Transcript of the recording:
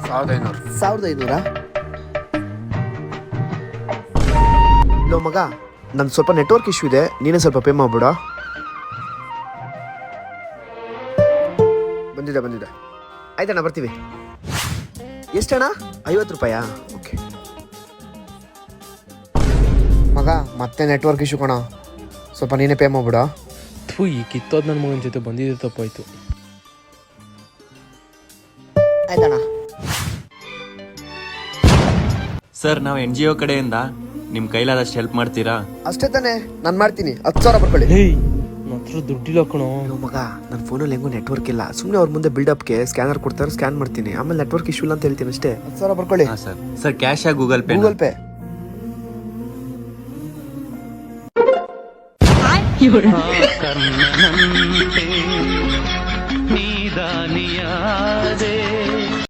1500 low ಮಗ, ನನ್ನ ಸ್ವಲ್ಪ ನೆಟ್ವರ್ಕ್ ಇಶ್ಯೂ ಇದೆ, ನೀನೇ ಸ್ವಲ್ಪ ಪೇ ಮಾಡ್ಬಿಡ. ಬಂದಿದೆ ಆಯ್ತಣ್ಣ, ಬರ್ತೀವಿ. ಎಷ್ಟಣ್ಣ? 50 ರೂಪಾಯಾ? ಓಕೆ ಮಗ, ಮತ್ತೆ ನೆಟ್ವರ್ಕ್ ಇಶ್ಯೂ ಕಣ, ಸ್ವಲ್ಪ ನೀನೇ ಪೇ ಮಾಡ್ಬಿಡ. ಈ ಕಿತ್ತೋದ್ ನನ್ನ ಮಗನ ಜೊತೆ ಬಂದಿದ್ದು ತಪ್ಪಾಯ್ತು. ಆಯ್ತಣ್ಣ. ಸರ್, ನಾವು NGO ಕಡೆಯಿಂದ ನಿಮ್ಮ ಕೈಲಾದಷ್ಟು ಹೆಲ್ಪ್ ಮಾಡ್ತೀರಾ? ಅಷ್ಟೇ ತಾನೇ, ನಾನು ಮಾಡ್ತೀನಿ. 10,000 ಬರ್ಕೊಳ್ಳಿ. ನನ್ನ ಹತ್ರ ದುಡ್ಡಿಲ್ಲ ಕಣೋ. ಮಗ, ನನ್ನ ಫೋನಲ್ಲಿ ಹೆಂಗೋ ನೆಟ್ವರ್ಕ್ ಇಲ್ಲ, ಸುಮ್ಮನೆ ಅವ್ರ ಮುಂದೆ ಬಿಲ್ಡಪ್ಗೆ ಸ್ಕ್ಯಾನರ್ ಕೊಡ್ತಾರೆ, ಸ್ಕ್ಯಾನ್ ಮಾಡ್ತೀನಿ, ಆಮೇಲೆ ನೆಟ್ವರ್ಕ್ ಇಶ್ಯೂ ಇಲ್ಲ ಅಂತ ಹೇಳ್ತೀನಿ ಅಷ್ಟೇ. 10,000 ಬರ್ಕೊಳ್ಳಿ. ಹಾಂ ಸರ್. ಸರ್, ಕ್ಯಾಶ್ ಆಗಿ ಗೂಗಲ್ ಪೇ? Google Pay. ನೀದಾನಿಯಾದೆ